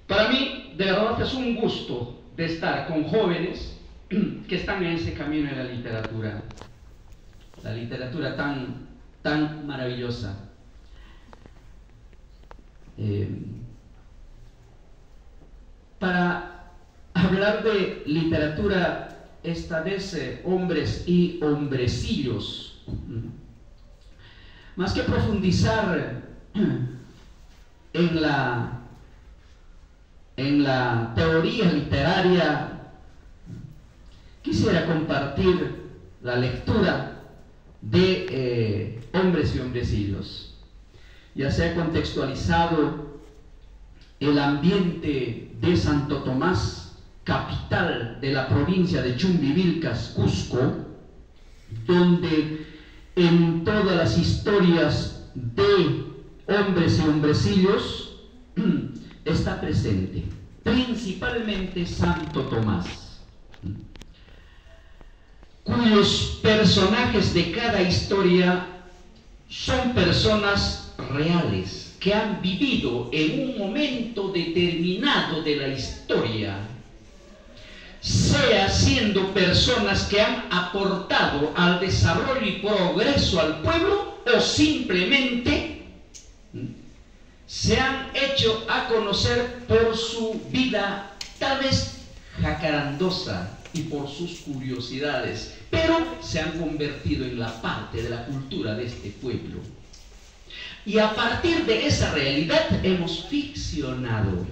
Para mí, de verdad, es un gusto de estar con jóvenes que están en ese camino de la literatura tan maravillosa. Para hablar de literatura, esta vez hombres y hombrecillos, más que profundizar en la teoría literaria, quisiera compartir la lectura de hombres y hombrecillos. Ya se ha contextualizado el ambiente de Santo Tomás, capital de la provincia de Chumbivilcas, Cusco, donde en todas las historias de hombres y hombrecillos está presente, principalmente Santo Tomás, cuyos personajes de cada historia son personas reales que han vivido en un momento determinado de la historia, sea siendo personas que han aportado al desarrollo y progreso al pueblo, o simplemente se han hecho a conocer por su vida tal vez jacarandosa y por sus curiosidades, pero se han convertido en la parte de la cultura de este pueblo. Y a partir de esa realidad hemos ficcionado.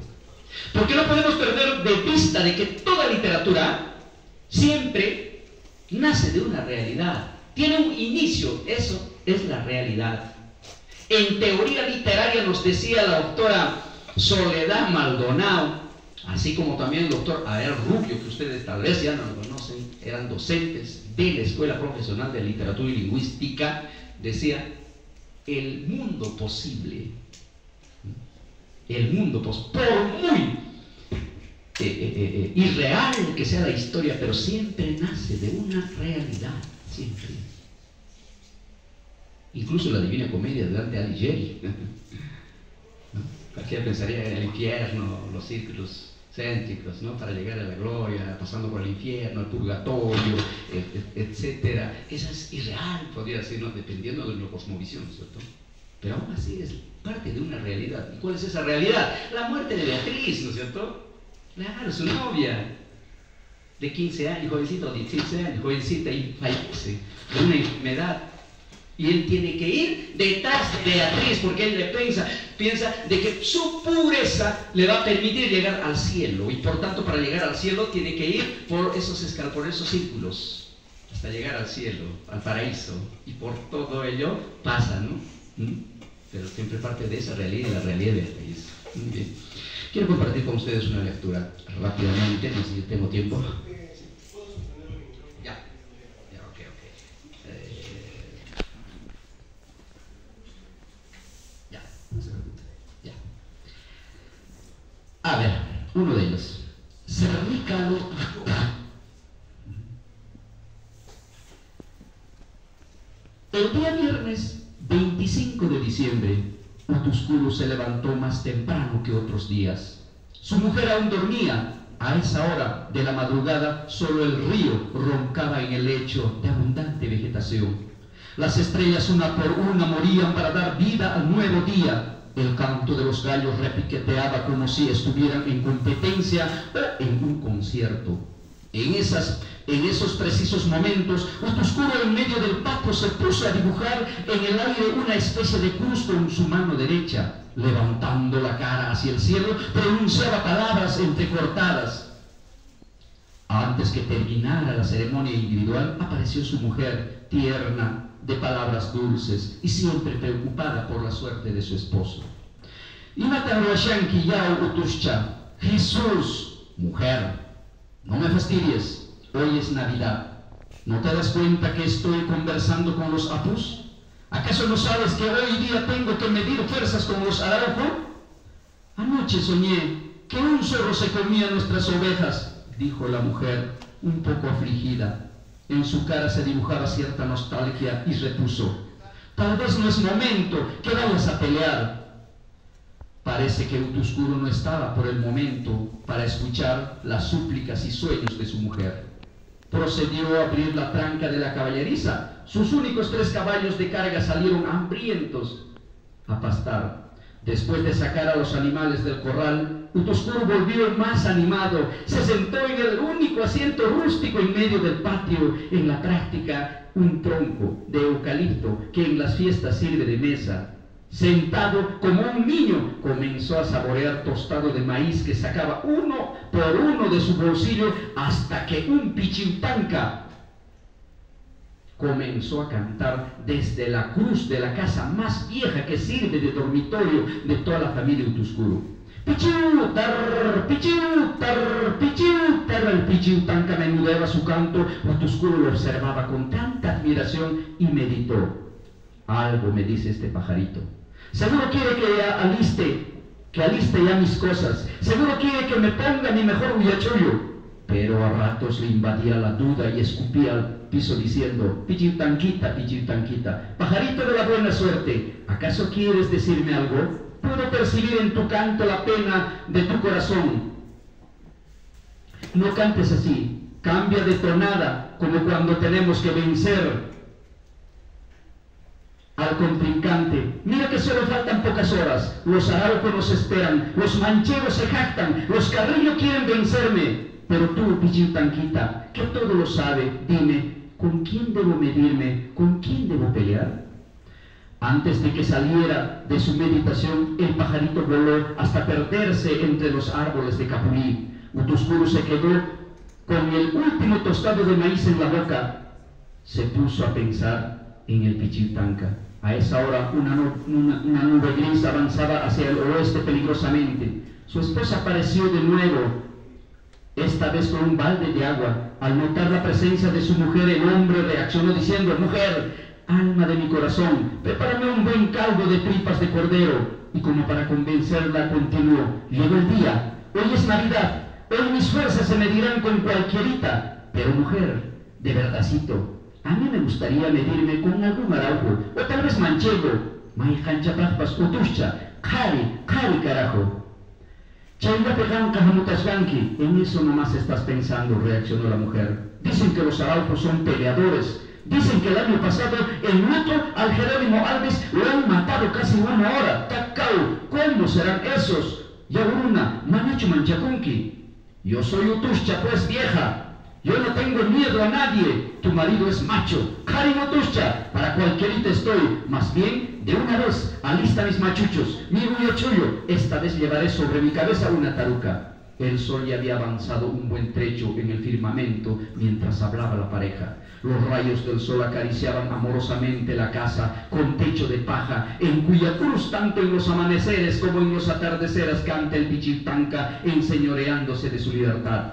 Porque no podemos perder de vista de que toda literatura siempre nace de una realidad, tiene un inicio, eso es la realidad. En teoría literaria nos decía la doctora Soledad Maldonado, así como también el doctor Ael Rubio, que ustedes tal vez ya no lo conocen, eran docentes de la Escuela Profesional de Literatura y Lingüística, decía: el mundo posible, por muy irreal que sea la historia, pero siempre nace de una realidad, siempre. Incluso la Divina Comedia de Dante Alighieri, ¿no? Cualquiera pensaría en el infierno, los círculos céntricos, ¿no? Para llegar a la gloria, pasando por el infierno, el purgatorio, etcétera. Esa es irreal, podría decir, ¿no? Dependiendo de la cosmovisión, ¿cierto? Pero aún así es parte de una realidad. ¿Y cuál es esa realidad? La muerte de Beatriz, ¿no es cierto? Claro, su novia de 15 años, jovencita, o 16 años, jovencita, y fallece de una enfermedad. Y él tiene que ir detrás de Beatriz, porque él piensa de que su pureza le va a permitir llegar al cielo. Y por tanto, para llegar al cielo tiene que ir por esos círculos, hasta llegar al cielo, al paraíso. Y por todo ello pasa, ¿no? Pero siempre parte de esa realidad, y la realidad de Beatriz. Muy bien. Quiero compartir con ustedes una lectura rápidamente, no sé si tengo tiempo. A ver, uno de ellos. Cernícalo. El día viernes 25 de diciembre, Utuscuro se levantó más temprano que otros días. Su mujer aún dormía. A esa hora de la madrugada, solo el río roncaba en el lecho de abundante vegetación. Las estrellas una por una morían para dar vida al nuevo día. El canto de los gallos repiqueteaba como si estuvieran en competencia o en un concierto. En esos precisos momentos, Utuscuro en medio del patio se puso a dibujar en el aire una especie de cruz con su mano derecha. Levantando la cara hacia el cielo, pronunciaba palabras entrecortadas. Antes que terminara la ceremonia individual, apareció su mujer, tierna, de palabras dulces y siempre preocupada por la suerte de su esposo. Jesús, mujer, no me fastidies, hoy es Navidad. ¿No te das cuenta que estoy conversando con los apus? ¿Acaso no sabes que hoy día tengo que medir fuerzas con los Araujo? Anoche soñé que un zorro se comía nuestras ovejas, dijo la mujer, un poco afligida. En su cara se dibujaba cierta nostalgia y repuso: tal vez no es momento que vayas a pelear. Parece que Utuscuro no estaba por el momento para escuchar las súplicas y sueños de su mujer. Procedió a abrir la tranca de la caballeriza. Sus únicos 3 caballos de carga salieron hambrientos a pastar. Después de sacar a los animales del corral, Utuscuro volvió más animado. Se sentó en el único asiento rústico en medio del patio, en la práctica un tronco de eucalipto que en las fiestas sirve de mesa. Sentado como un niño, comenzó a saborear tostado de maíz que sacaba uno por uno de su bolsillo, hasta que un pichiutanca comenzó a cantar desde la cruz de la casa más vieja que sirve de dormitorio de toda la familia Utuscuro. Pichiutar, pichiutar, pichiutar. El pichiutanca menudaba su canto. Utuscuro lo observaba con tanta admiración y meditó. Algo me dice este pajarito. Seguro quiere que aliste ya mis cosas. Seguro quiere que me ponga mi mejor huyachullo. Pero a ratos le invadía la duda y escupía al piso diciendo: pichiutanquita, pichiutanquita, pajarito de la buena suerte, ¿acaso quieres decirme algo? Puedo percibir en tu canto la pena de tu corazón. No cantes así, cambia de tonada, como cuando tenemos que vencer al contrincante. Mira que solo faltan pocas horas. Los araucos nos esperan, los mancheros se jactan, los carrillos quieren vencerme. Pero tú, pichiutanquita, que todo lo sabe, dime, ¿con quién debo medirme? ¿Con quién debo pelear? Antes de que saliera de su meditación, el pajarito voló hasta perderse entre los árboles de capulí. Utuscuro se quedó con el último tostado de maíz en la boca. Se puso a pensar en el pichiutanca. A esa hora una nube gris avanzaba hacia el oeste peligrosamente. Su esposa apareció de nuevo, esta vez con un balde de agua. Al notar la presencia de su mujer, el hombre reaccionó diciendo: mujer, alma de mi corazón, prepárame un buen caldo de tripas de cordero. Y como para convencerla, continuó: llegó el día, hoy es Navidad, hoy mis fuerzas se medirán con cualquierita. Pero mujer, de verdadcito, a mí me gustaría medirme con algún araujo, o tal vez manchego. May cancha paspas utuscha, cari carajo. En eso nomás estás pensando, reaccionó la mujer. Dicen que los araucos son peleadores. Dicen que el año pasado el luto al Jerónimo Alves lo han matado casi 1 hora. Tacau, ¿cómo serán esos? Yauruna, manacho manchacunqui. Yo soy utuscha, pues, vieja. Yo no tengo miedo a nadie. Tu marido es macho. Karin utuscha, para cualquierita estoy. Más bien, de una vez, alista mis machuchos, mi huyachullo. Esta vez llevaré sobre mi cabeza una taruca. El sol ya había avanzado un buen trecho en el firmamento mientras hablaba la pareja. Los rayos del sol acariciaban amorosamente la casa con techo de paja, en cuya cruz tanto en los amaneceres como en los atardeceres canta el pichiutanca, enseñoreándose de su libertad.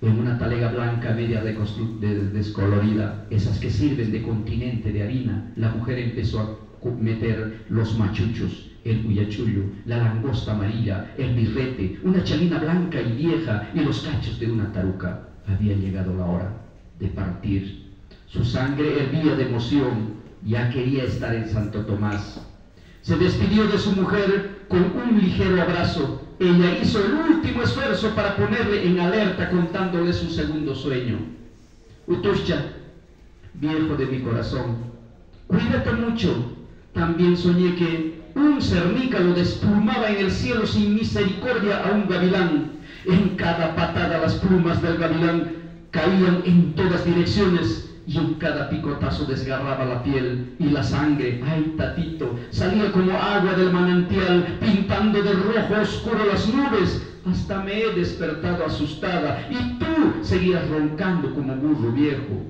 En una talega blanca media descolorida, esas que sirven de continente de harina, la mujer empezó a meter los machuchos, el huyachullo, la langosta amarilla, el birrete, una chalina blanca y vieja y los cachos de una taruca. Había llegado la hora de partir. Su sangre hervía de emoción, ya quería estar en Santo Tomás. Se despidió de su mujer con un ligero abrazo. Ella hizo el último esfuerzo para ponerle en alerta, contándole su segundo sueño. Utuscha, viejo de mi corazón, cuídate mucho. También soñé que un cernícalo desplumaba en el cielo sin misericordia a un gavilán. En cada patada las plumas del gavilán caían en todas direcciones, y en cada picotazo desgarraba la piel y la sangre, ay tatito, salía como agua del manantial, pintando de rojo oscuro las nubes. Hasta me he despertado asustada, y tú seguías roncando como burro viejo.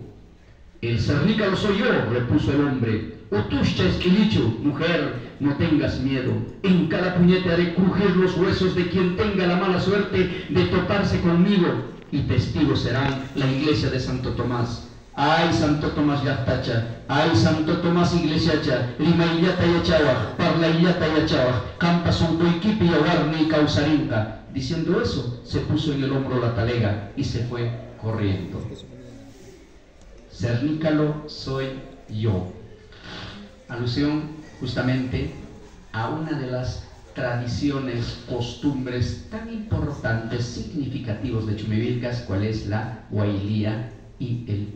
El cernícalo soy yo, repuso el hombre. Utuscha esquilicho, mujer, no tengas miedo. En cada puñete haré crujir los huesos de quien tenga la mala suerte de toparse conmigo, y testigos serán la iglesia de Santo Tomás. Ay, Santo Tomás Yaftacha, ay, Santo Tomás Iglesiacha, Limaillata Yachawa, Parlaillata Yachawa, Campa Sontoiquipi Yawarni Causarinta. Diciendo eso, se puso en el hombro la talega y se fue corriendo. Cernícalo soy yo. Alusión justamente a una de las tradiciones, costumbres tan importantes, significativos de Chumivilcas, cual es la Huaylía y el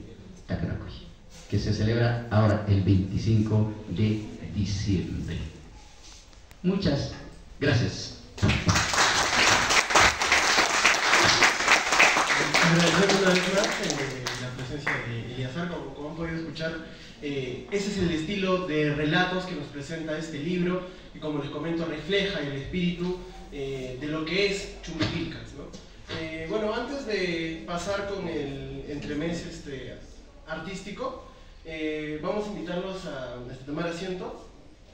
Tacaracuy, que se celebra ahora el 25 de diciembre. Muchas gracias. Agradecemos una vez más la presencia de Eliazar. Como han podido escuchar, ese es el estilo de relatos que nos presenta este libro, y como les comento, refleja el espíritu de lo que es Chumivilcas, ¿no? Bueno, antes de pasar con el entremés artístico, vamos a invitarlos a tomar asiento,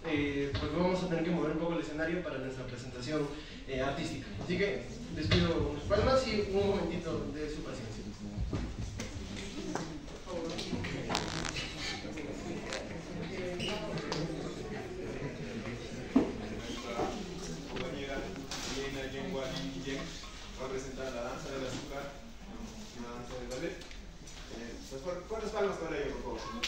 porque vamos a tener que mover un poco el escenario para nuestra presentación artística. Así que les pido unas palmas y un momentito de su paciencia. Va a presentar la danza del azúcar, una danza de ballet. ¿Cuántas palmas para ello, por favor?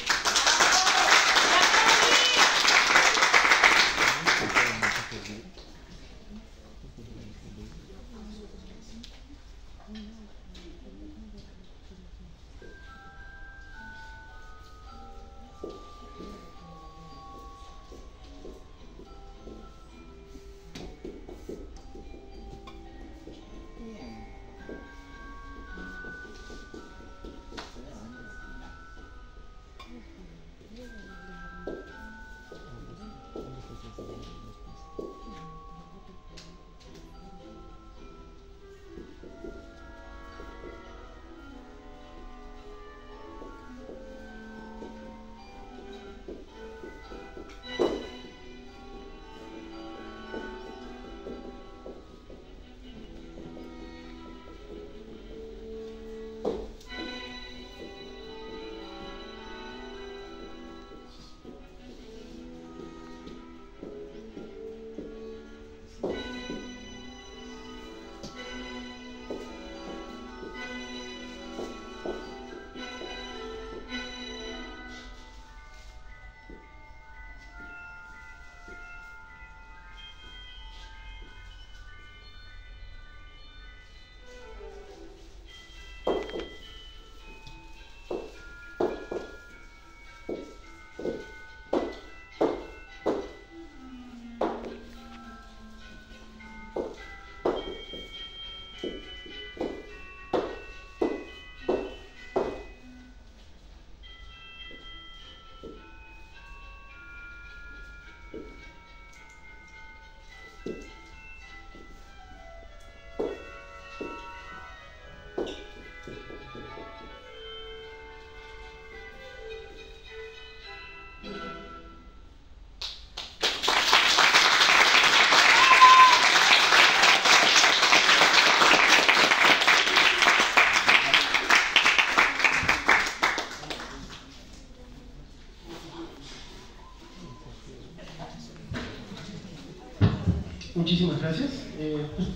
Muchísimas gracias.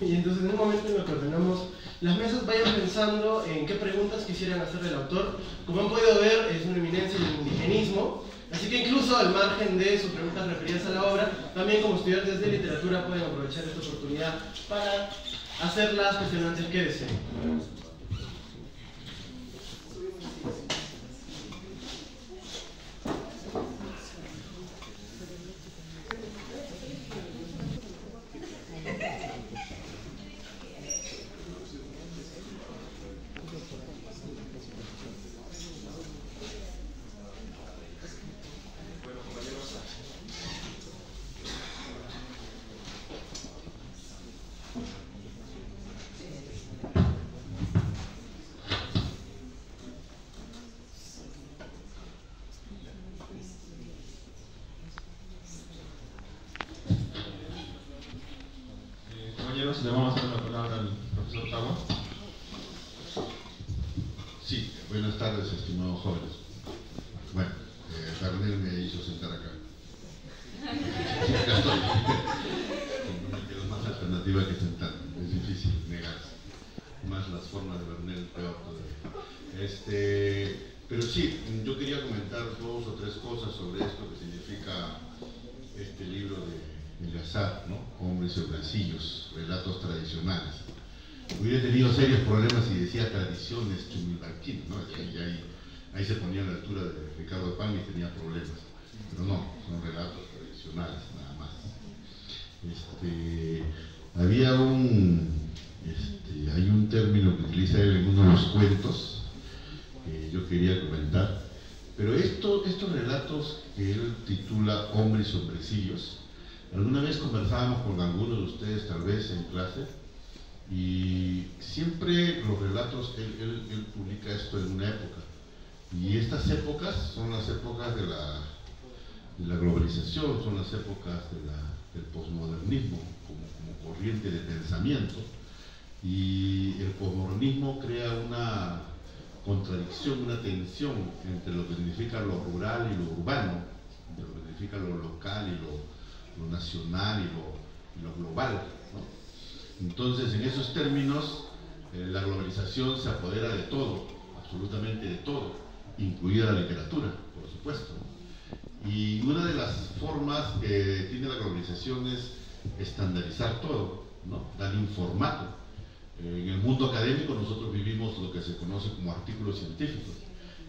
Y entonces, en un momento en el que ordenamos las mesas, vayan pensando en qué preguntas quisieran hacer el autor. Como han podido ver, es una eminencia en el indigenismo, así que incluso al margen de sus preguntas referidas a la obra, también como estudiantes de literatura pueden aprovechar esta oportunidad para hacer las cuestionantes que deseen. Compañeros, le vamos a dar la palabra al profesor Tawa. Sí, buenas tardes, estimados jóvenes. Bueno, Bernel me hizo sentar acá. Acá estoy. No me queda más alternativa que sentar. Es difícil negarse. Más las formas de Bernel, peor todavía. Pero sí, yo quería comentar 2 o 3 cosas sobre esto que significa este libro de Eleazar, ¿no? Hombres y hombrecillos, relatos tradicionales. Hubiera tenido serios problemas si decía tradiciones chumilbarquinas, ¿no? Ahí se ponía a la altura de Ricardo Pan y tenía problemas. Pero no, son relatos tradicionales, nada más. Hay un término que utiliza él en uno de los cuentos que yo quería comentar, pero estos relatos que él titula Hombres y Hombrecillos, alguna vez conversábamos con algunos de ustedes tal vez en clase, y siempre los relatos, él publica esto en una época, y estas épocas son las épocas de la globalización, son las épocas del posmodernismo como corriente de pensamiento, y el posmodernismo crea una contradicción, una tensión entre lo que significa lo rural y lo urbano, entre lo que significa lo local y lo nacional y lo global, ¿no? Entonces, en esos términos, la globalización se apodera de todo, absolutamente de todo, incluida la literatura, por supuesto. Y una de las formas que tiene la globalización es estandarizar todo, ¿no? Darle un formato. En el mundo académico nosotros vivimos lo que se conoce como artículos científicos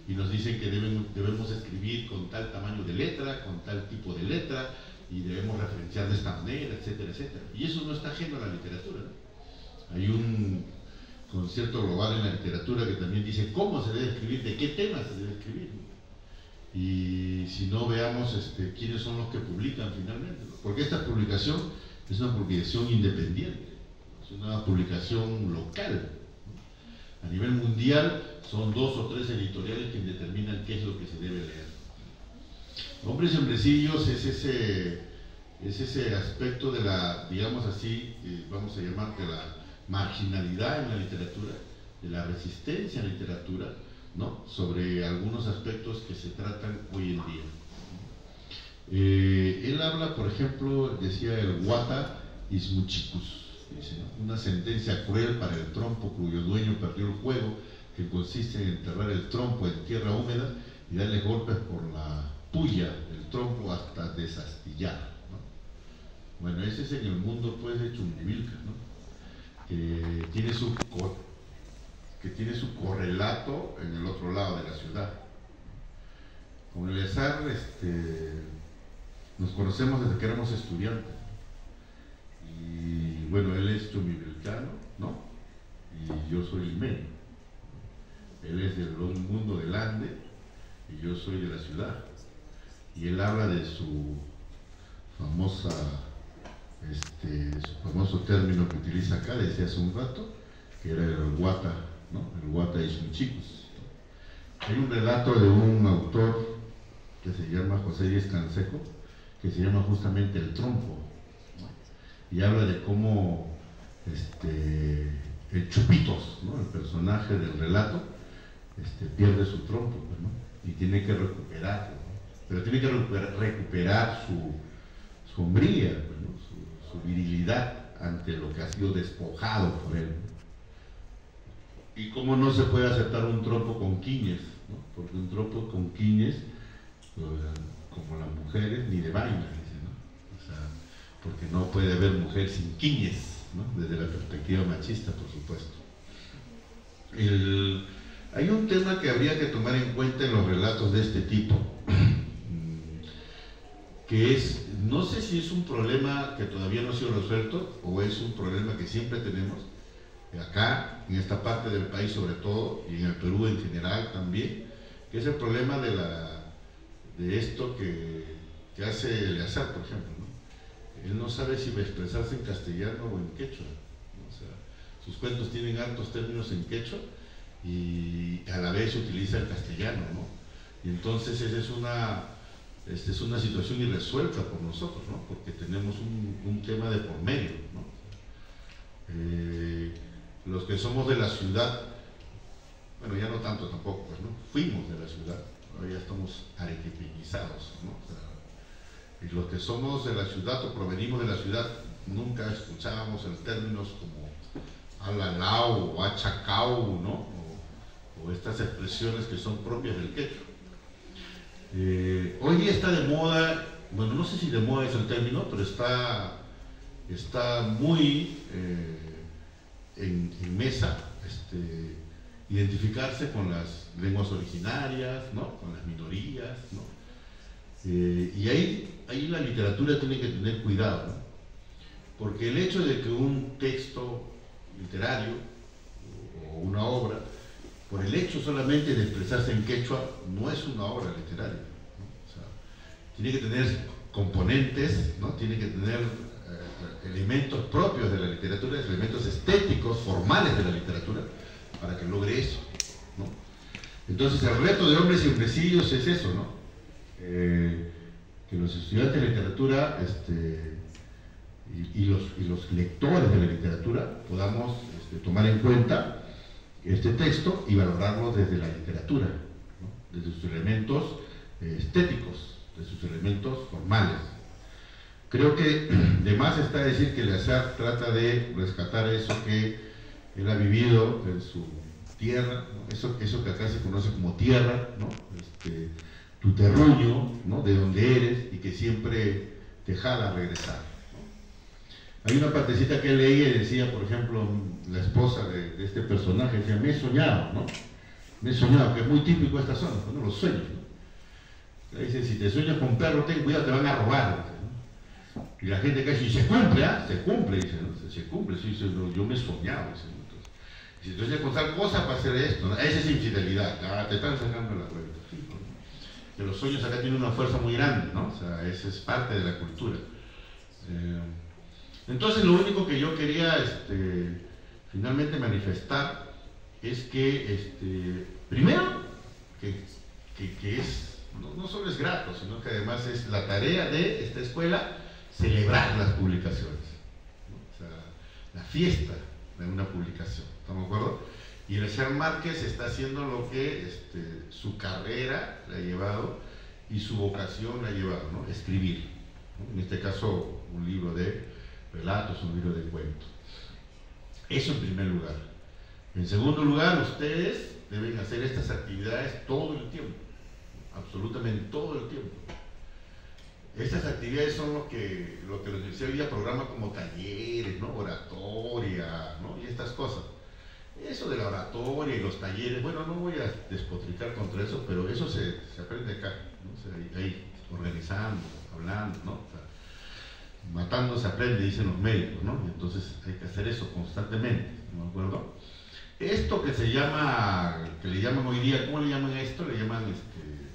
y nos dicen que debemos escribir con tal tamaño de letra, con tal tipo de letra y debemos referenciar de esta manera, etcétera, etcétera. Y eso no está ajeno a la literatura, ¿no? Hay un concepto global en la literatura que también dice cómo se debe escribir, de qué temas se debe escribir, ¿no? Y si no, veamos quiénes son los que publican finalmente, ¿no? Porque esta publicación es una publicación independiente. Es una publicación local. A nivel mundial son 2 o 3 editoriales que determinan qué es lo que se debe leer. Hombres y Hombrecillos es ese aspecto de la, digamos así, vamos a llamar de la marginalidad en la literatura, de la resistencia en la literatura, ¿no? Sobre algunos aspectos que se tratan hoy en día. Él habla, por ejemplo, decía el Wata Ismuchicus, dice, ¿no? Una sentencia cruel para el trompo cuyo dueño perdió el juego, que consiste en enterrar el trompo en tierra húmeda y darle golpes por la puya del trompo hasta desastillar, ¿no? Bueno, ese es en el mundo pues de Chumbivilca, ¿no? Que tiene su correlato en el otro lado de la ciudad. Con Eleazar nos conocemos desde que éramos estudiantes. Y bueno, él es chumbivilcano, ¿no? Y yo soy limeño. Él es del mundo del Ande y yo soy de la ciudad. Y él habla de su famoso término que utiliza acá, decía hace un rato, que era el Wata, ¿no? El Wata Ismuchicus. Hay un relato de un autor que se llama José Díez Canseco, que se llama justamente El Trompo, y habla de cómo el Chupitos, ¿no? El personaje del relato, pierde su trompo, ¿no? Y tiene que recuperarlo, ¿no? Pero tiene que recuperar su hombría, ¿no? Su virilidad ante lo que ha sido despojado por él, ¿no? Y cómo no se puede aceptar un trompo con quiñes, ¿no? Porque un trompo con quiñes, como las mujeres, ni de vaina, dice, ¿no? O sea, porque no puede haber mujer sin quiñes, ¿no? Desde la perspectiva machista, por supuesto. Hay un tema que habría que tomar en cuenta en los relatos de este tipo, que es, no sé si es un problema que todavía no ha sido resuelto o es un problema que siempre tenemos, acá, en esta parte del país sobre todo, y en el Perú en general también, que es el problema de esto que hace Eleazar, por ejemplo, ¿no? Él no sabe si va a expresarse en castellano o en quechua, ¿no? O sea, sus cuentos tienen hartos términos en quechua y a la vez utiliza el castellano, ¿no? Y entonces esa es una situación irresuelta por nosotros, ¿no? Porque tenemos un tema de por medio, ¿no? Los que somos de la ciudad, bueno, ya no tanto tampoco, pues, ¿no? Fuimos de la ciudad, ahora ya estamos arequipeñizados, ¿no? O sea, y los que somos de la ciudad o provenimos de la ciudad, nunca escuchábamos en términos como alalao o achacao, ¿no? O estas expresiones que son propias del quechua. Hoy día está de moda bueno, no sé si de moda es el término, pero está muy en mesa, identificarse con las lenguas originarias, ¿no? Con las minorías, ¿no? Y ahí la literatura tiene que tener cuidado, ¿no? Porque el hecho de que un texto literario o una obra, por el hecho solamente de expresarse en quechua, no es una obra literaria, ¿no? O sea, tiene que tener componentes, ¿no? Tiene que tener elementos propios de la literatura, elementos estéticos, formales de la literatura, para que logre eso, ¿no? Entonces el reto de Hombres y Hombrecillos es eso, ¿no? Que los estudiantes de literatura y los lectores de la literatura podamos tomar en cuenta este texto y valorarlo desde la literatura, ¿no? Desde sus elementos estéticos, de sus elementos formales. Creo que de más está decir que Eleazar trata de rescatar eso que él ha vivido en su tierra, ¿no? Eso que acá se conoce como tierra, ¿no? Tu terruño, ¿no? De donde eres y que siempre te jala a regresar, ¿no? Hay una partecita que él leía y decía, por ejemplo, la esposa de este personaje, decía, me he soñado, ¿no? Me he soñado, que es muy típico de esta zona, ¿no? Los sueños, ¿no? Le dice, si te sueñas con perro, ten cuidado, te van a robar, ¿no? Y la gente que dice, se cumple, ¿ah? Se cumple, dice, ¿no? Se cumple, sí, dice, no, yo me he soñado, dice, ¿no? Entonces, si tú con tal cosa para hacer esto, ¿no? Esa es infidelidad, te están sacando la cuenta. Que los sueños acá tienen una fuerza muy grande, ¿no? O sea, eso es parte de la cultura. Entonces, lo único que yo quería finalmente manifestar es que, primero, que es, no solo es grato, sino que además es la tarea de esta escuela celebrar las publicaciones, ¿no? O sea, la fiesta de una publicación, ¿estamos de acuerdo? Y Eleazar Márquez está haciendo lo que su carrera le ha llevado y su vocación le ha llevado, ¿no? Escribir, ¿no? En este caso, un libro de relatos, un libro de cuentos. Eso en primer lugar. En segundo lugar, ustedes deben hacer estas actividades todo el tiempo, absolutamente todo el tiempo. Estas actividades son lo que la universidad hoy día programa como talleres, ¿no? Oratoria, ¿no? Y estas cosas. Eso de la oratoria y los talleres, bueno, no voy a despotricar contra eso, pero eso se aprende acá, ¿no? O sea, ahí organizando, hablando, ¿no? O sea, matando se aprende, dicen los médicos, ¿no? Y entonces hay que hacer eso constantemente, ¿no? ¿De acuerdo? Esto que se llama, que le llaman hoy día, ¿cómo le llaman a esto? Le llaman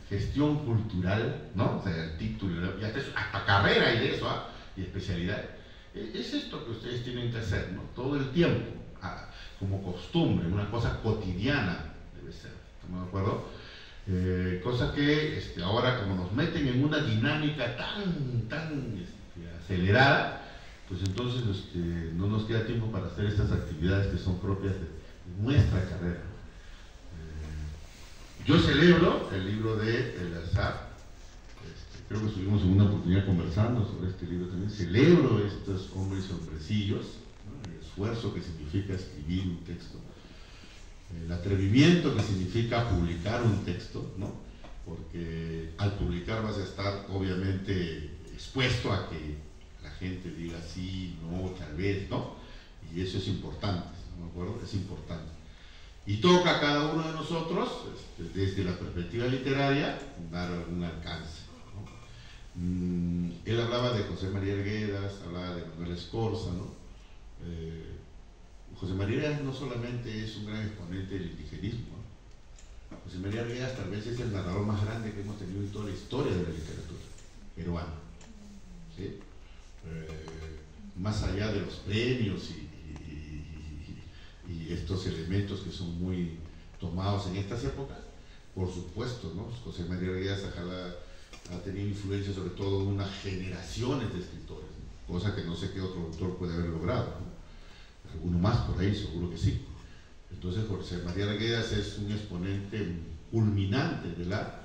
gestión cultural, ¿no? O sea, el título, y hasta carrera hay de eso, ¿ah? Y especialidad. Es esto que ustedes tienen que hacer, ¿no? Todo el tiempo, como costumbre, una cosa cotidiana debe ser, ¿estamos de acuerdo? Cosa que ahora como nos meten en una dinámica tan acelerada, pues entonces no nos queda tiempo para hacer estas actividades que son propias de nuestra carrera. Yo celebro el libro de Eleazar, creo que estuvimos en una oportunidad conversando sobre este libro también, celebro estos hombres y hombrecillos, ¿no? El esfuerzo que significa escribir un texto, el atrevimiento que significa publicar un texto, ¿no? Porque al publicar vas a estar obviamente expuesto a que la gente diga sí, no, tal vez, ¿no? Y eso es importante, ¿no me acuerdo? Es importante. Y toca a cada uno de nosotros, desde la perspectiva literaria, dar algún alcance, ¿no? Él hablaba de José María Arguedas, hablaba de Manuel Escorza, ¿no? José María Arguedas no solamente es un gran exponente del indigenismo, ¿no? José María Arguedas tal vez es el narrador más grande que hemos tenido en toda la historia de la literatura peruana, ¿sí? Más allá de los premios y estos elementos que son muy tomados en estas épocas, por supuesto, ¿no? José María Arguedas ha tenido influencia sobre todo en unas generaciones de escritores, ¿no? Cosa que no sé qué otro autor puede haber logrado, ¿no? Alguno más por ahí, seguro que sí. Entonces José María Arguedas es un exponente culminante de la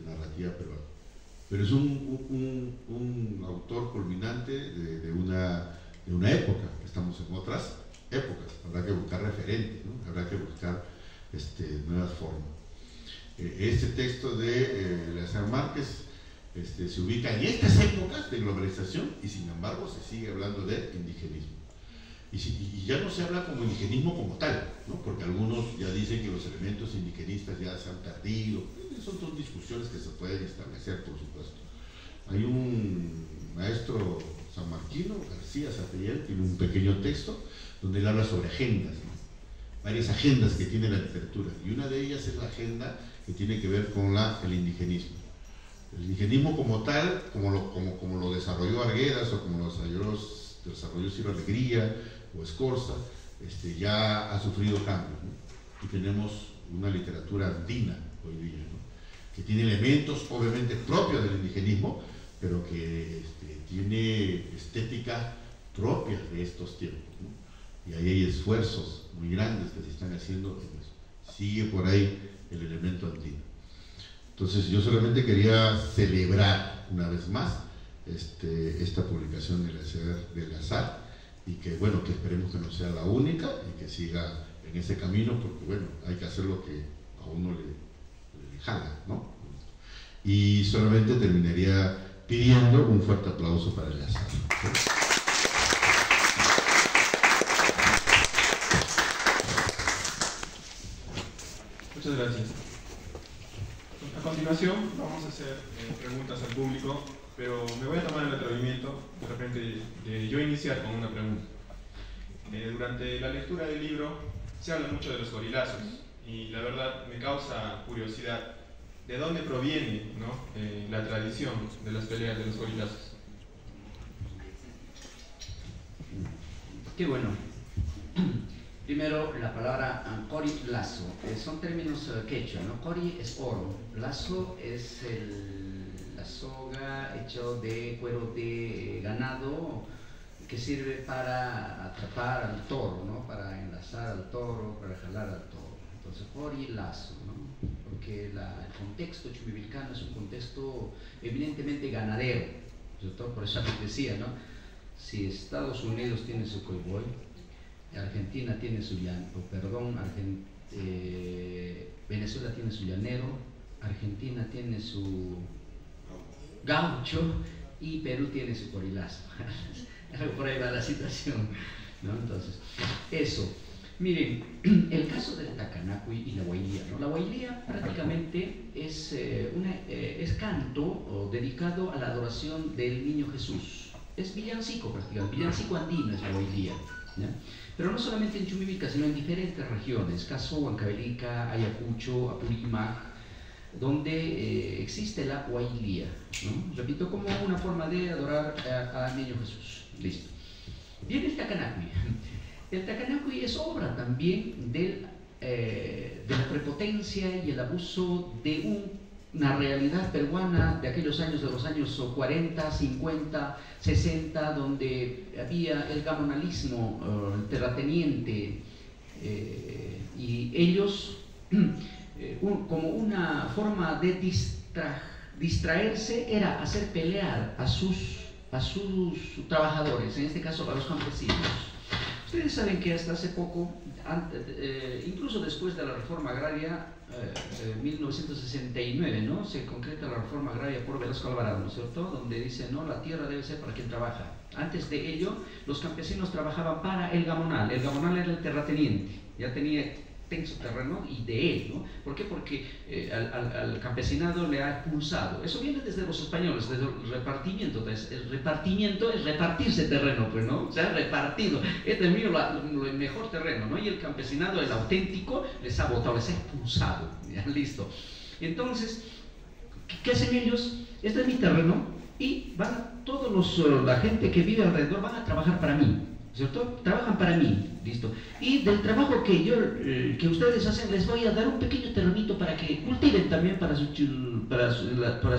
narrativa peruana. Pero es un autor culminante de una época. Estamos en otras épocas, habrá que buscar referentes, ¿no? Habrá que buscar nuevas formas. Este texto de Eleazar Márquez se ubica en estas épocas de globalización y sin embargo se sigue hablando de indigenismo. Y ya no se habla como indigenismo como tal, ¿no? Porque algunos ya dicen que los elementos indigenistas ya se han perdido. Son dos discusiones que se pueden establecer, por supuesto. Hay un maestro sanmarquino, García Zafiel, tiene un pequeño texto donde él habla sobre agendas, ¿no? Varias agendas que tiene la literatura, y una de ellas es la agenda que tiene que ver con el indigenismo. El indigenismo como tal, como lo desarrolló Arguedas o como lo desarrolló Ciro Alegría o Escorza, ya ha sufrido cambios, ¿no? Y tenemos una literatura andina hoy día, ¿no? Que tiene elementos obviamente propios del indigenismo, pero que tiene estética propia de estos tiempos, ¿no? Y ahí hay esfuerzos muy grandes que se están haciendo en eso. Sigue por ahí el elemento andino. Entonces yo solamente quería celebrar una vez más esta publicación del Azar, y que bueno, que esperemos que no sea la única y que siga en ese camino, porque bueno, hay que hacer lo que a uno le jala, ¿no? Y solamente terminaría pidiendo un fuerte aplauso para el Azar. Muchas gracias. A continuación vamos a hacer preguntas al público, pero me voy a tomar el atrevimiento de repente de yo iniciar con una pregunta. Durante la lectura del libro se habla mucho de los gorilazos y la verdad me causa curiosidad de dónde proviene, ¿no? La tradición de las peleas de los gorilazos. Qué bueno. Primero, la palabra cori, lazo, son términos quechua, ¿no? Cori es oro, lazo es la soga hecha de cuero de ganado que sirve para atrapar al toro, ¿no? Para enlazar al toro, para jalar al toro. Entonces, cori, lazo, ¿no? Porque el contexto chumivilcano es un contexto eminentemente ganadero, ¿cierto? Por eso decía, ¿no? Si Estados Unidos tiene su cowboy, Argentina tiene su Venezuela tiene su llanero, Argentina tiene su gaucho y Perú tiene su corilazo. Por ahí va la situación, ¿no? Entonces, eso. Miren, el caso del Takanakui y la Huaylía, ¿no? La Huaylía prácticamente es canto dedicado a la adoración del niño Jesús. Es villancico prácticamente, villancico andino es la Huaylía, ¿ya? Pero no solamente en Chumivilca, sino en diferentes regiones, caso Huancavelica, Ayacucho, Apurímac, donde existe la Huaylía, ¿no? Repito, como una forma de adorar al niño Jesús. Listo. Viene el Takanakui. El Takanakui es obra también de la prepotencia y el abuso de una realidad peruana de aquellos años, de los años 40, 50, 60, donde había el gamonalismo, el terrateniente, y ellos, como una forma de distraerse, era hacer pelear a sus trabajadores, en este caso a los campesinos. Ustedes saben que hasta hace poco, incluso después de la reforma agraria, 1969, ¿no? Se concreta la reforma agraria por Velasco Alvarado, ¿no es cierto? Donde dice, no, la tierra debe ser para quien trabaja. Antes de ello, los campesinos trabajaban para el gamonal. El gamonal era el terrateniente, ya tenía su terreno y de él, ¿no? ¿Por qué? Porque al campesinado le ha expulsado. Eso viene desde los españoles, desde el repartimiento. Entonces, el repartimiento es repartirse terreno, pues, ¿no? O sea, repartido. Este es mío el mejor terreno, ¿no? Y el campesinado, el auténtico, les ha botado, les ha expulsado. Ya, listo. Entonces, ¿qué hacen ellos? Este es mi terreno y van la gente que vive alrededor van a trabajar para mí, ¿cierto? Trabajan para mí, listo. Y del trabajo que ustedes hacen, les voy a dar un pequeño terrenito para que cultiven también para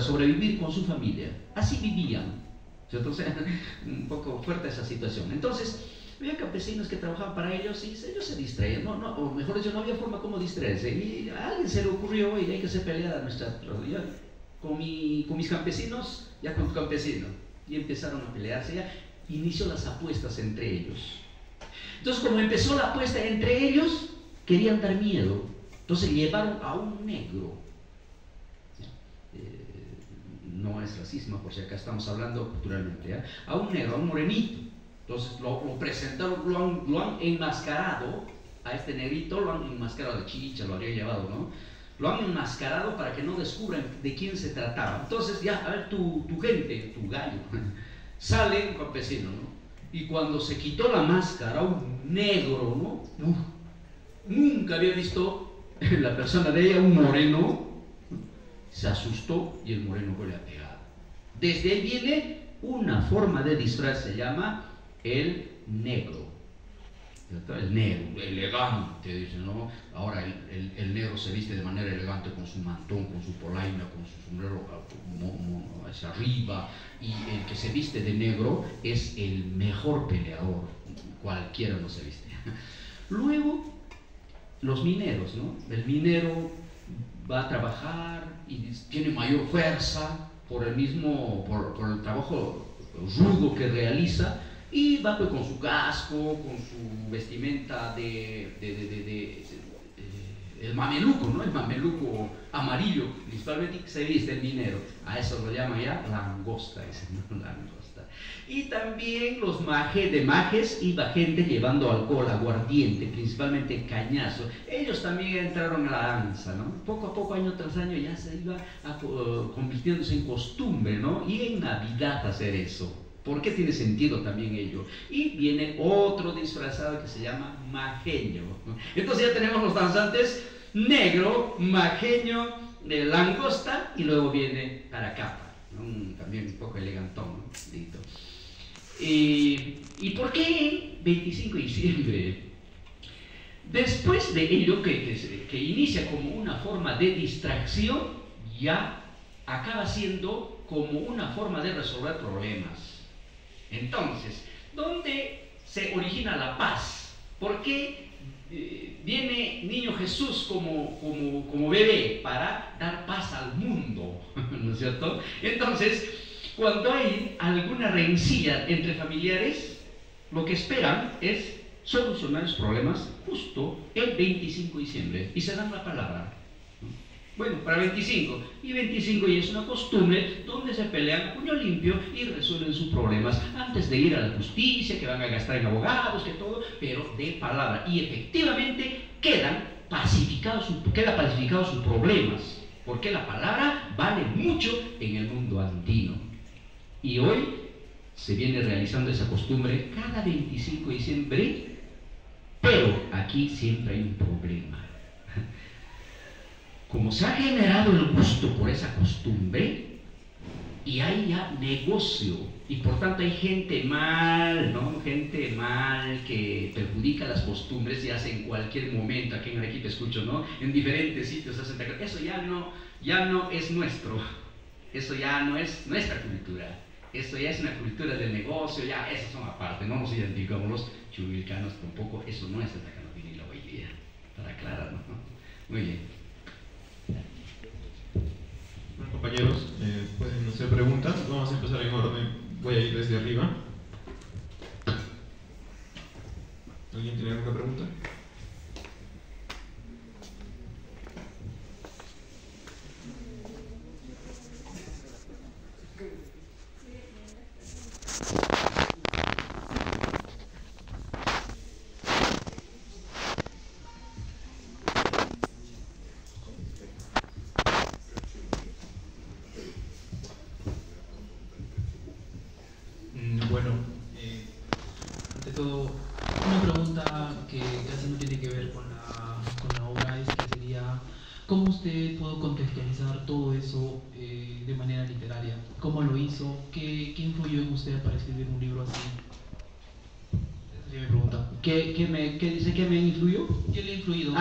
sobrevivir con su familia. Así vivían, ¿cierto? O sea, un poco fuerte esa situación. Entonces, había campesinos que trabajaban para ellos y ellos se distraían, o mejor dicho, no había forma como distraerse. Y a alguien se le ocurrió, y hay que hacer pelea a nuestra rodilla con mis campesinos, ya con tu campesino. Y empezaron a pelearse ya. Inició las apuestas entre ellos. Entonces, como empezó la apuesta entre ellos, querían dar miedo. Entonces llevaron a un negro. No no es racismo, por si acá estamos hablando culturalmente, ¿eh? A un negro, a un morenito. Entonces lo presentaron, lo han enmascarado, a este negrito lo han enmascarado de chicha, lo habría llevado, ¿no? Lo han enmascarado para que no descubran de quién se trataba. Entonces ya, a ver, tu gente, tu gallo, sale un campesino, ¿no? Y cuando se quitó la máscara, un negro, ¿no? Nunca había visto la persona de ella, un moreno, se asustó y el moreno fue pegado. Desde ahí viene una forma de disfraz, se llama el negro. El negro, elegante, dicen, ¿no? Ahora el negro se viste de manera elegante con su mantón, con su polaina, con su sombrero hacia arriba, y el que se viste de negro es el mejor peleador, cualquiera no se viste. Luego, los mineros, ¿no? El minero va a trabajar y tiene mayor fuerza por el trabajo rudo que realiza, y va pues con su casco, con su vestimenta el mameluco, ¿no? El mameluco amarillo, principalmente se viste el minero. A eso lo llama ya langosta, langosta. Y también los majes, iba gente llevando alcohol, aguardiente, principalmente cañazo. Ellos también entraron a la danza, ¿no? Poco a poco, año tras año, ya se iba convirtiéndose en costumbre, ¿no? Y en Navidad hacer eso. ¿Por qué tiene sentido también ello? Y viene otro disfrazado que se llama majeño. Entonces ya tenemos los danzantes negro, majeño, de langosta, y luego viene caracapa, ¿no? También un poco elegantón, ¿no? ¿Y por qué 25 de diciembre? Después de ello, que inicia como una forma de distracción, ya acaba siendo como una forma de resolver problemas. Entonces, ¿dónde se origina la paz? ¿Por qué viene Niño Jesús como bebé? Para dar paz al mundo, ¿no es cierto? Entonces, cuando hay alguna rencilla entre familiares, lo que esperan es solucionar los problemas justo el 25 de diciembre y se dan la palabra. Bueno, para 25. Y 25 ya es una costumbre donde se pelean a puño limpio y resuelven sus problemas antes de ir a la justicia, que van a gastar en abogados, que todo, pero de palabra. Y efectivamente quedan pacificados sus problemas, porque la palabra vale mucho en el mundo andino. Y hoy se viene realizando esa costumbre cada 25 de diciembre, pero aquí siempre hay un problema. Como se ha generado el gusto por esa costumbre, y hay ya negocio, y por tanto hay gente mal, ¿no? Gente mal que perjudica las costumbres y hace en cualquier momento, aquí en Arequipa escucho, ¿no? En diferentes sitios hacen, eso ya no es nuestro, eso ya no es nuestra cultura, eso ya es una cultura del negocio, ya esas son aparte, no nos identificamos los chuvilcanos tampoco, eso no es el Tacanapinila hoy día, para aclarar, ¿no? Muy bien. Bueno, compañeros, pueden hacer preguntas. Vamos a empezar en orden. Voy a ir desde arriba. ¿Alguien tiene alguna pregunta? Bueno, ante todo, una pregunta que casi no tiene que ver con la obra es que sería, ¿cómo usted pudo contextualizar todo eso de manera literaria? ¿Cómo lo hizo? ¿Qué influyó en usted para escribir un libro así? Esa sería mi pregunta. ¿Qué dice que me influyó? ¿Qué le ha influido?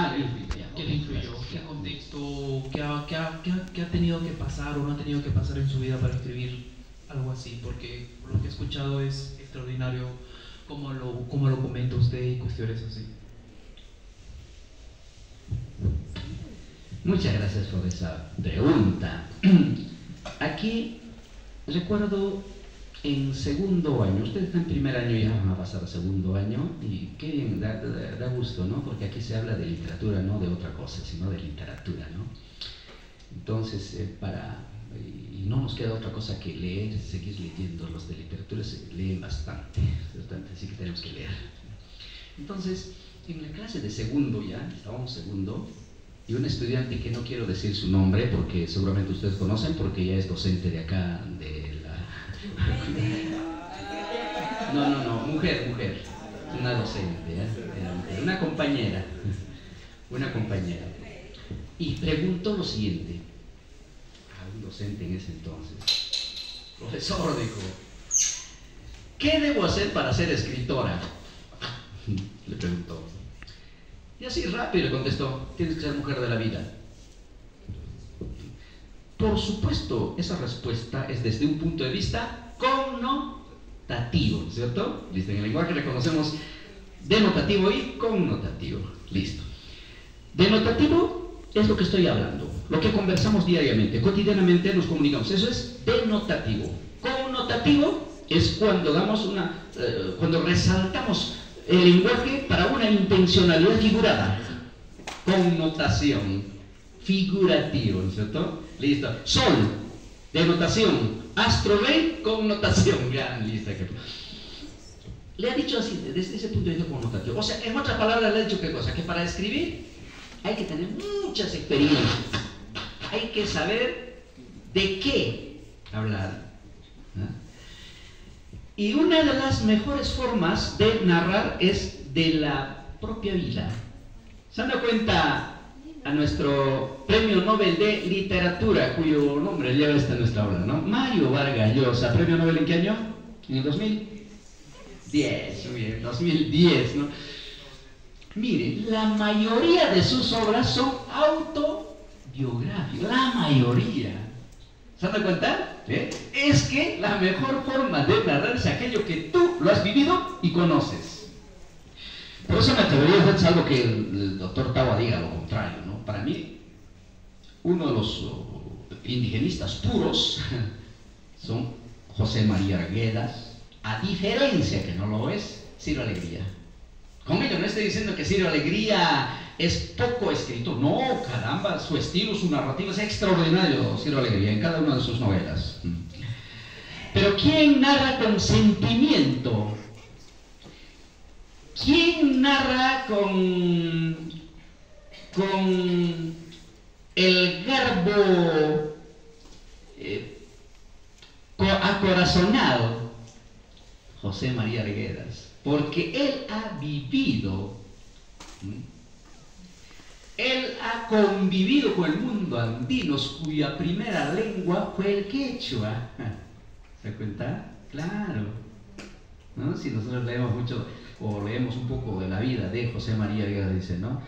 ¿Qué le influyó? ¿Qué contexto? ¿Qué ha tenido que pasar o no ha tenido que pasar en su vida para escribir algo así? Porque por lo que he escuchado es extraordinario cómo lo comenta usted y cuestiones así. Muchas gracias por esa pregunta. Aquí recuerdo en segundo año, ustedes están en primer año y ya van a pasar a segundo año, y qué bien, da gusto, ¿no? Porque aquí se habla de literatura, no de otra cosa, sino de literatura, ¿no? Entonces, para y no nos queda otra cosa que leer, seguir leyendo. Los de literatura se leen bastante, así que tenemos que leer. Entonces, en la clase de segundo ya, estábamos segundo, y un estudiante que no quiero decir su nombre porque seguramente ustedes conocen porque ya es docente de acá, de la... No, mujer, una docente, una compañera, y preguntó lo siguiente a un docente en ese entonces: profesor, dijo, ¿qué debo hacer para ser escritora? Le preguntó. Y así rápido le contestó: tienes que ser mujer de la vida. Por supuesto, esa respuesta es desde un punto de vista connotativo, ¿cierto? Listo, en el lenguaje reconocemos denotativo y connotativo. Listo. Denotativo es lo que estoy hablando, lo que conversamos diariamente, cotidianamente nos comunicamos. Eso es denotativo. Connotativo es cuando cuando resaltamos el lenguaje para una intencionalidad figurada. Connotación, figurativo, ¿cierto? Listo. Sol, denotación. Astro rey, connotación. Ya, listo. Le ha dicho así, desde ese punto de vista connotativo. O sea, en otras palabras le ha dicho qué cosa, que para escribir hay que tener muchas experiencias. Hay que saber de qué hablar, ¿no? Y una de las mejores formas de narrar es de la propia vida. ¿Se han dado cuenta a nuestro premio Nobel de Literatura, cuyo nombre lleva esta nuestra obra, ¿no? Mario Vargas Llosa, premio Nobel ¿en qué año? En el 2010, muy bien, 2010, ¿no? Miren, la mayoría de sus obras son autobiográficas, la mayoría. ¿Se han dado cuenta? Es que la mejor forma de narrar es aquello que tú lo has vivido y conoces. Por eso me atrevería a decir, salvo que el doctor Tawa diga lo contrario, ¿no? Para mí, uno de los indigenistas puros son José María Arguedas, a diferencia que no lo es Ciro Alegría. Con ello no estoy diciendo que Ciro Alegría es poco escritor, no, caramba, su estilo, su narrativa es extraordinario, Ciro Alegría, en cada una de sus novelas. Pero ¿quién narra con sentimiento? ¿Quién narra con el garbo acorazonado? José María Arguedas, porque él ha vivido, él ha convivido con el mundo andino, cuya primera lengua fue el quechua. ¿Se da cuenta? Claro, ¿no? Si nosotros leemos mucho o leemos un poco de la vida de José María Arguedas, dice, ¿no?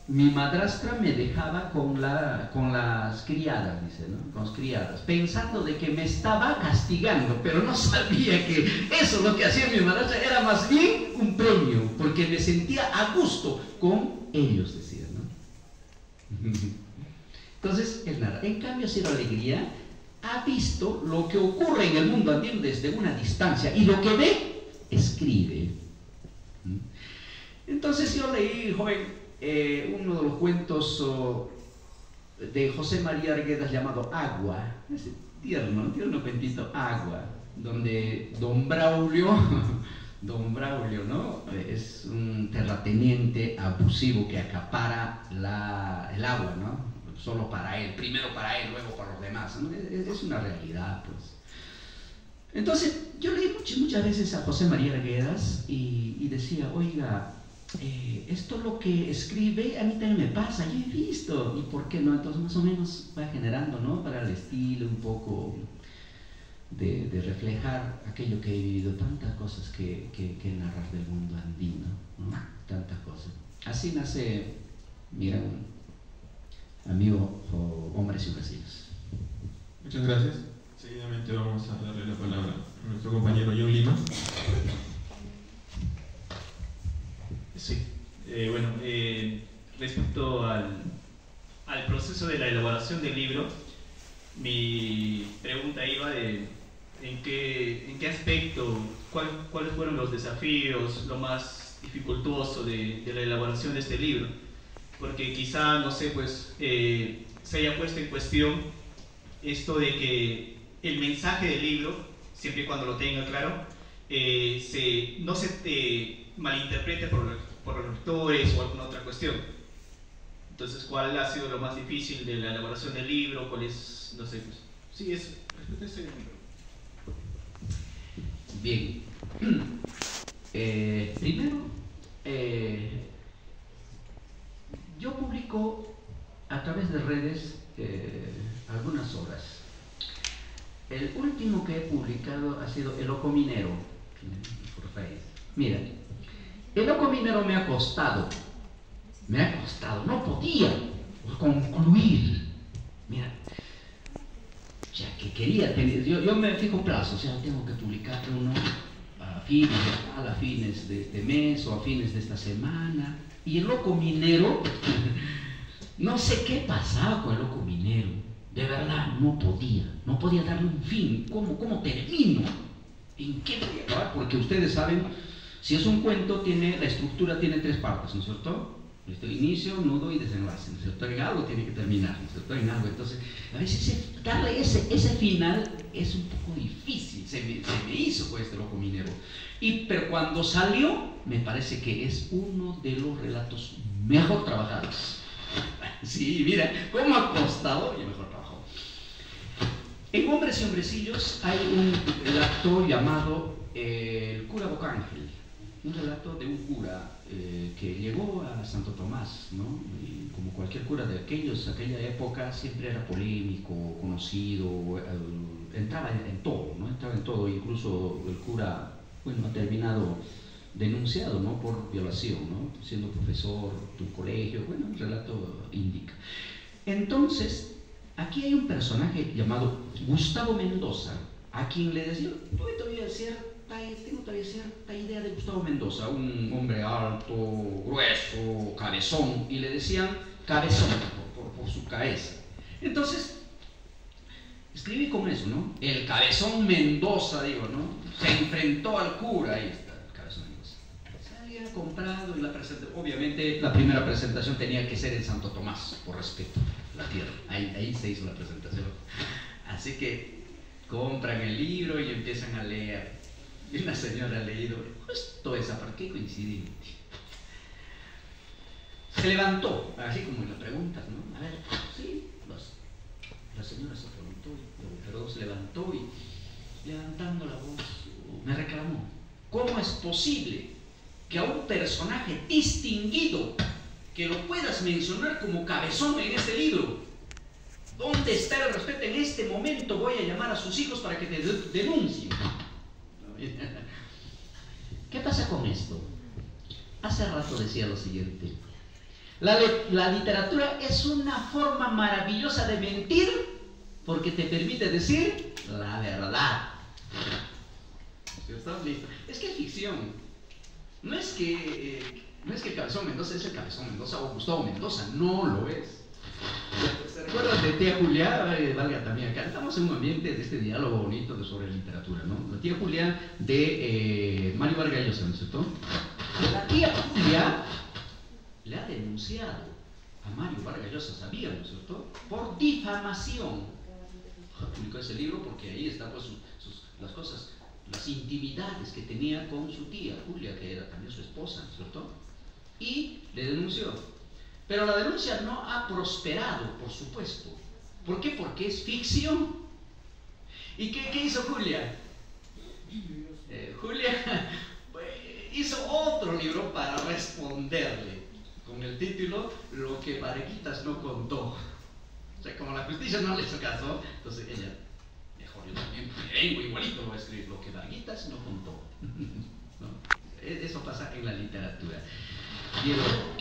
Mi madrastra me dejaba con las criadas, dice, ¿no? Con las criadas, pensando de que me estaba castigando, pero no sabía que eso, lo que hacía mi madrastra, era más bien un premio, porque me sentía a gusto con ellos, decía, ¿no? Entonces, él narra. En cambio, Ciro Alegría ha visto lo que ocurre en el mundo andino desde una distancia, y lo que ve, escribe. Entonces yo leí, joven, uno de los cuentos de José María Arguedas llamado Agua, ese tierno cuentito, Agua, donde don Braulio, ¿no? Es un terrateniente abusivo que acapara el agua, ¿no? Solo para él, primero para él, luego para los demás, ¿no? Es una realidad, pues. Entonces, yo leí muchas veces a José María Arguedas y decía, oiga, esto lo que escribe a mí también me pasa, yo he visto, ¿y por qué no? Entonces más o menos va generando, ¿no? Para el estilo un poco de reflejar aquello que he vivido, tantas cosas que narrar del mundo andino, ¿no? Tantas cosas. Así nace, mira, amigo Hombres y Vecinos. Muchas gracias. Seguidamente vamos a darle la palabra a nuestro compañero John Lima. Sí, respecto al proceso de la elaboración del libro, mi pregunta iba en qué aspecto, cuáles fueron los desafíos, lo más dificultoso de la elaboración de este libro, porque quizá, no sé, pues se haya puesto en cuestión esto de que el mensaje del libro, siempre y cuando lo tenga claro, no se malinterprete por los lectores o alguna otra cuestión. Entonces, ¿cuál ha sido lo más difícil de la elaboración del libro? ¿Cuál es, no sé, pues, sí, eso, ese libro. Bien. Primero, yo publico a través de redes algunas obras. El último que he publicado ha sido El Loco Minero, por Facebook. Mira, El Loco Minero me ha costado, no podía concluir. Mira, ya que quería tener, yo me fijo plazo, o sea, tengo que publicar uno a fines de este mes o a fines de esta semana. Y El Loco Minero, no sé qué pasaba con El Loco Minero, de verdad no podía darle un fin. ¿Cómo termino? ¿En qué voy a acabar? Porque ustedes saben, si es un cuento, la estructura tiene 3 partes, ¿no es cierto? Inicio, nudo y desenlace, ¿no es cierto? En algo tiene que terminar, ¿no es cierto? En algo. Entonces, a veces darle ese final es un poco difícil. Se me hizo pues este Loco Minero. Pero cuando salió, me parece que es uno de los relatos mejor trabajados. Sí, mira, cómo ha costado y mejor trabajado. En Hombres y Hombrecillos hay un relato llamado El cura Bocángel. Un relato de un cura que llegó a Santo Tomás, ¿no? Y como cualquier cura de aquella época, siempre era polémico, conocido, entraba en todo, ¿no? Entraba en todo, incluso el cura, bueno, ha terminado denunciado, ¿no? Por violación, ¿no? Siendo profesor de un colegio, bueno, el relato indica. Entonces, aquí hay un personaje llamado Gustavo Mendoza, a quien le decía, tengo todavía cierta idea de Gustavo Mendoza, un hombre alto, grueso, cabezón, y le decían cabezón por su cabeza. Entonces, escribí con eso, ¿no? El cabezón Mendoza, digo, ¿no? Se enfrentó al cura, ahí está, el cabezón Mendoza. Se había comprado y obviamente la primera presentación tenía que ser en Santo Tomás, por respeto a la tierra. Ahí se hizo la presentación. Así que compran el libro y empiezan a leer. Y una señora ha leído justo esa parte, qué coincidente. Se levantó, así como en la pregunta, ¿no? A ver, sí, la señora se preguntó, pero se levantó y levantando la voz me reclamó. ¿Cómo es posible que a un personaje distinguido que lo puedas mencionar como cabezón en este libro? ¿Dónde está el respeto? En este momento voy a llamar a sus hijos para que te denuncien. ¿Qué pasa con esto? Hace rato decía lo siguiente: la literatura es una forma maravillosa de mentir porque te permite decir la verdad. Es que es ficción. No es que el cabezón Mendoza es el cabezón Mendoza o Gustavo Mendoza, no lo es. ¿Se recuerdan de Tía Julia? Valga también acá. Estamos en un ambiente de este diálogo bonito sobre literatura, ¿no? La Tía Julia de Mario Vargas Llosa, ¿no es cierto? La Tía Julia le ha denunciado a Mario Vargas Llosa, sabía, ¿no es cierto? Por difamación. Publicó ese libro porque ahí están pues, las cosas, las intimidades que tenía con su tía Julia, que era también su esposa, ¿no es cierto? Y le denunció. Pero la denuncia no ha prosperado, por supuesto. ¿Por qué? Porque es ficción. ¿Y qué hizo Julia? Julia hizo otro libro para responderle, con el título Lo que Varguitas no contó. O sea, como la justicia no le hizo caso, entonces ella, mejor yo también vengo igualito, voy a escribir Lo que Varguitas no contó. ¿No? Eso pasa en la literatura.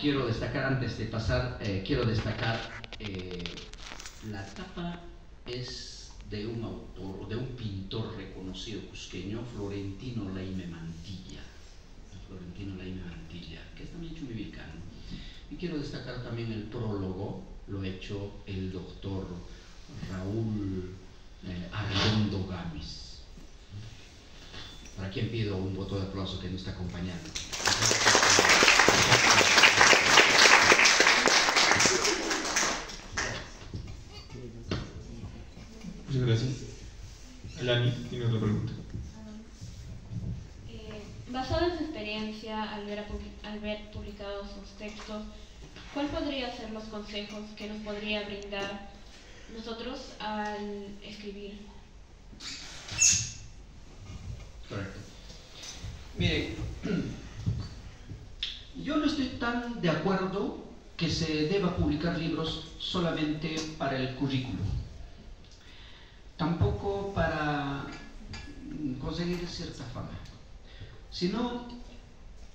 Quiero destacar, antes de pasar, la tapa es de un autor, de un pintor reconocido cusqueño, Florentino Laime Mantilla. Florentino Laime Mantilla, que es también chumibicano. Y quiero destacar también el prólogo, lo ha hecho el doctor Raúl Arredondo Gámez, para quien pido un voto de aplauso que nos está acompañando. al ver publicados sus textos, ¿cuál podría ser los consejos que nos podría brindar nosotros al escribir? Correcto. Mire, yo no estoy tan de acuerdo que se deba publicar libros solamente para el currículo, tampoco para conseguir cierta fama, sino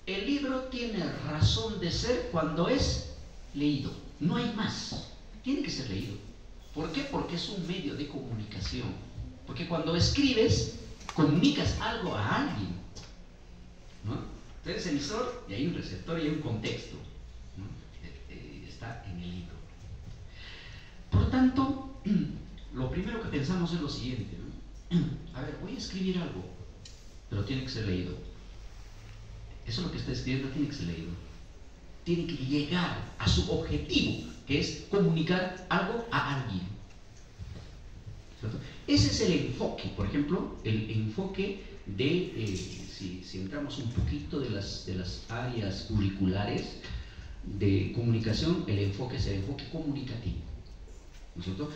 el libro tiene razón de ser cuando es leído, no hay más, tiene que ser leído. ¿Por qué? Porque es un medio de comunicación, porque cuando escribes comunicas algo a alguien, ¿no? Tú eres emisor y hay un receptor y hay un contexto, ¿no? Está en el libro. Por lo tanto, lo primero que pensamos es lo siguiente, ¿no? A ver, voy a escribir algo, pero tiene que ser leído. Eso es lo que está escribiendo, tiene que ser leído. Tiene que llegar a su objetivo, que es comunicar algo a alguien. ¿Cierto? Ese es el enfoque, por ejemplo, el enfoque de, si entramos un poquito de las áreas curriculares de comunicación, el enfoque es el enfoque comunicativo. ¿No es cierto?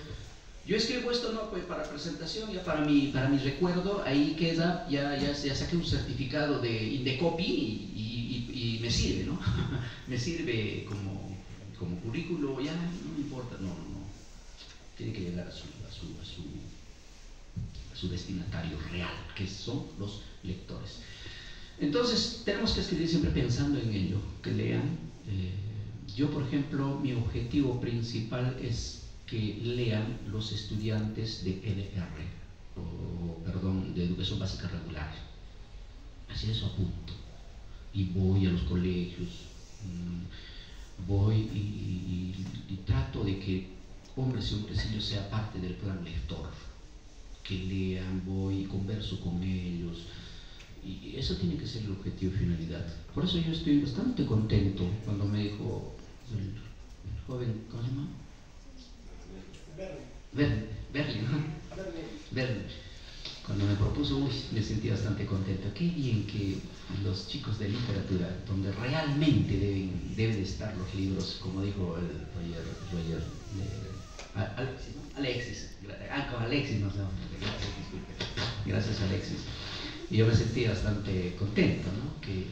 Yo escribo esto, no, pues para presentación, ya para mi recuerdo, ahí queda, ya saqué un certificado de Indecopy y me sirve, ¿no? Me sirve como currículo, ya no me importa, no. Tiene que llegar a su destinatario real, que son los lectores. Entonces, tenemos que escribir siempre pensando en ello, que lean. Yo, por ejemplo, mi objetivo principal es que lean los estudiantes de EDR, de Educación Básica Regular. Así eso apunto. Y voy a los colegios, voy y trato de que hombres y hombrecillos sea parte del plan lector. Que lean, voy y converso con ellos. Y eso tiene que ser el objetivo y finalidad. Por eso yo estoy bastante contento cuando me dijo el joven, ¿cómo se llama? Verne. Cuando me propuso, me sentí bastante contento. Qué bien que los chicos de literatura, donde realmente deben estar los libros, como dijo el Roger Alexis, gracias Alexis. Y yo me sentí bastante contento, ¿no? Que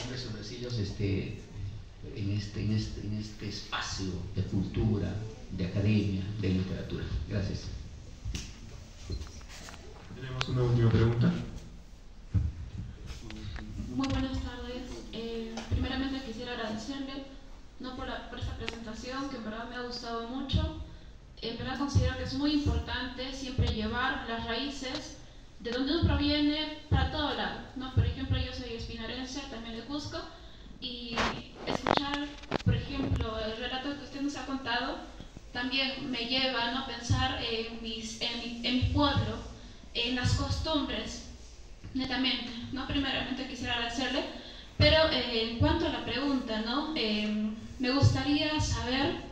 hombres y hombrecillos en este espacio de cultura, de academia, de literatura. Gracias. Tenemos una última pregunta. Muy buenas tardes. Primeramente quisiera agradecerle por esta presentación, que en verdad me ha gustado mucho. En verdad considero que es muy importante siempre llevar las raíces de donde uno proviene para todo lado, ¿no? Por ejemplo, yo soy espinarense, también de Cusco, y escuchar, por ejemplo, el relato que usted nos ha contado también me lleva, ¿no?, a pensar en mi pueblo, en las costumbres, netamente, ¿no? Primeramente quisiera agradecerle, pero en cuanto a la pregunta, ¿no? Me gustaría saber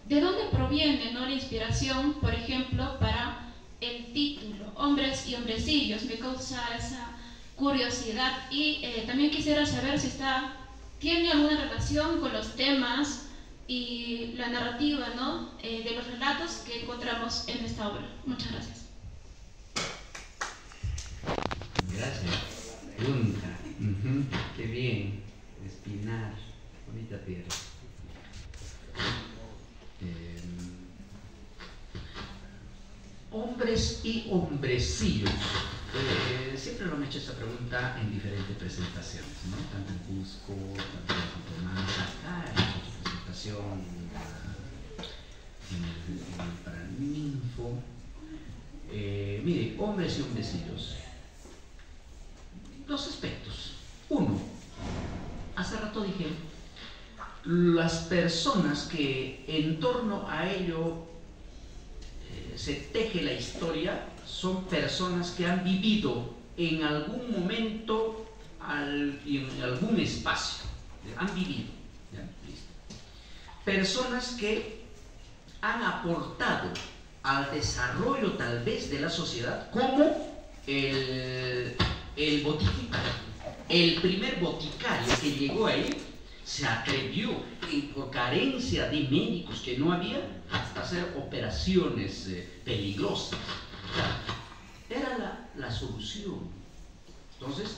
de dónde proviene, ¿no?, la inspiración, por ejemplo, para el título, Hombres y Hombrecillos. Me causa esa curiosidad y también quisiera saber si tiene alguna relación con los temas y la narrativa, ¿no?, de los relatos que encontramos en esta obra. Muchas gracias. Gracias. Pregunta. Qué bien. Espinar. Bonita tierra. Hombres y hombrecillos. Siempre lo han hecho esta pregunta en diferentes presentaciones, ¿no? Tanto en Cusco, tanto en San Tomás, acá en su presentación en el Paraninfo. Mire, hombres y hombrecillos. Dos aspectos. Uno, hace rato dije, las personas que en torno a ello se teje la historia son personas que han vivido en algún momento y en algún espacio. Han vivido. ¿Ya? Listo. Personas que han aportado al desarrollo tal vez de la sociedad, como el boticario. El primer boticario que llegó ahí se atrevió, y por carencia de médicos que no había, hasta hacer operaciones peligrosas. O sea, era la solución. Entonces,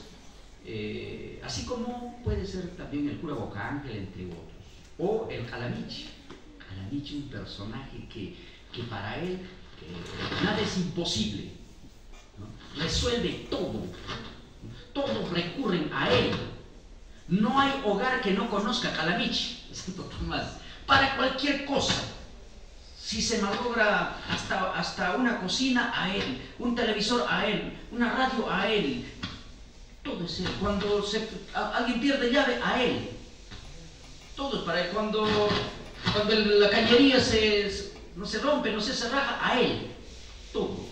así como puede ser también el cura Boca Ángel, entre otros, o el Calamichi. Calamichi, un personaje que para él nada es imposible, ¿no? Resuelve todo, todos recurren a él. No hay hogar que no conozca a Calamichi, Santo Tomás, para cualquier cosa. Si se malogra hasta una cocina, a él, un televisor, a él, una radio, a él, todo es él. Cuando alguien pierde llave, a él, todo es para él. Cuando la cañería no se rompe, no se raja, a él, todo,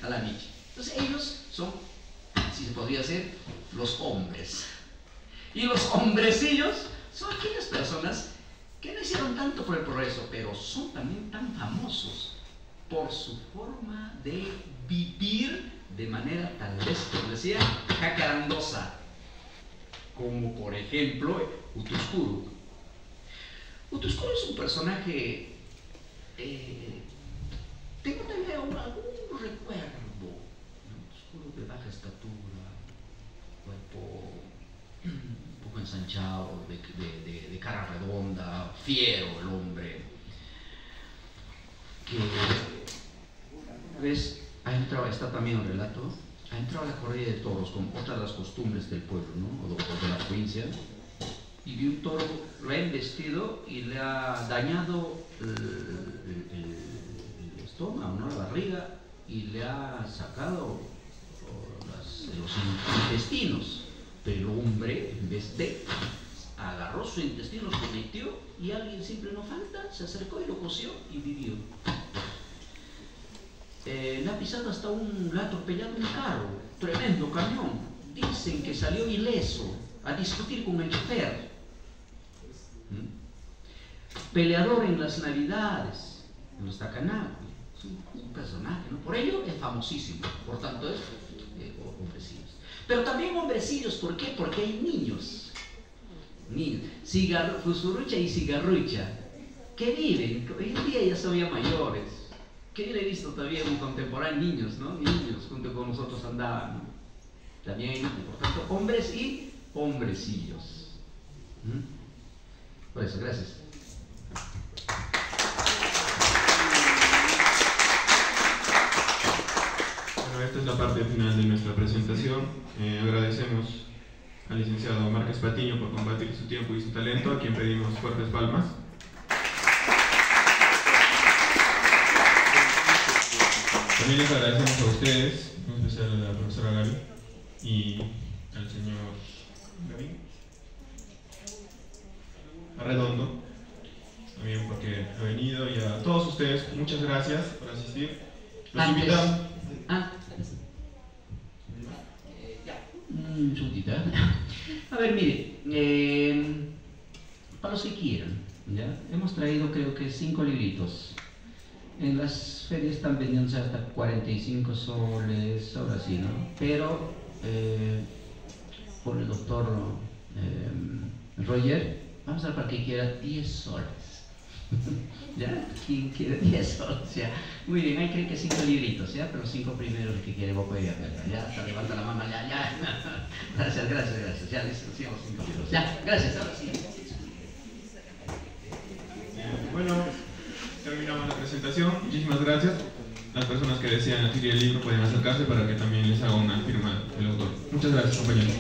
Calamichi. Entonces ellos son, si se podría decir, los hombres. Y los hombrecillos son aquellas personas que no hicieron tanto por el progreso, pero son también tan famosos por su forma de vivir de manera tal vez, como decía, jacarandosa, como por ejemplo Utuskuru. Utuskuru es un personaje, tengo también algún recuerdo, Utuskuru de baja estatura, cuerpo un poco ensanchado, de cara redonda, fiero el hombre, que ¿ves? Ha entrado, está también el relato, ha entrado a la corrida de toros con otras de las costumbres del pueblo, ¿no? o de la provincia, y vi un toro, lo ha embestido y le ha dañado el estómago, ¿no? La barriga, y le ha sacado los intestinos. Pero el hombre, en vez de, agarró su intestino, se metió, y alguien simple no falta, se acercó y lo cosió y vivió. Le ha pisado hasta le ha atropellado un carro, tremendo camión. Dicen que salió ileso a discutir con el chofer. Peleador en las navidades, en los tacanagües, es un personaje, ¿no? Por ello es famosísimo, por tanto es hombrecillos. Pero también hombrecillos, ¿por qué? Porque hay niños, Fusurrucha y Cigarrucha, que viven, hoy en día ya son ya mayores, que yo le he visto todavía en contemporáneo niños, ¿no? Niños junto con nosotros andaban, ¿no? También, por tanto, hombres y hombrecillos. Por eso, gracias. Bueno, esta es la parte final de nuestra presentación. Agradecemos al licenciado Márquez Patiño por compartir su tiempo y su talento, a quien pedimos fuertes palmas. También les agradecemos a ustedes, en especial a la profesora Gaby y al señor Arredondo, también porque ha venido, y a todos ustedes, muchas gracias por asistir. Los invitamos. Un segundito, ¿eh? A ver, mire, para los que quieran, ¿ya? Hemos traído creo que 5 libritos. En las ferias están vendiéndose hasta 45 soles, ahora sí, ¿no? Pero por el doctor Roger, vamos a dar para que quiera 10 soles. ¿Ya? ¿Quién quiere 10 soles? ¿Ya? Muy bien, ahí creen que 5 libritos, ¿ya? Pero 5 primeros, el que quiere, vos podés verla, ¿ya? Hasta levanta la mano, ya. Gracias. Ya, decimos 5 libros. Ya, gracias, ahora sí. Bueno, terminamos la presentación. Muchísimas gracias. Las personas que desean adquirir el libro pueden acercarse para que también les haga una firma el autor. Muchas gracias, compañeros.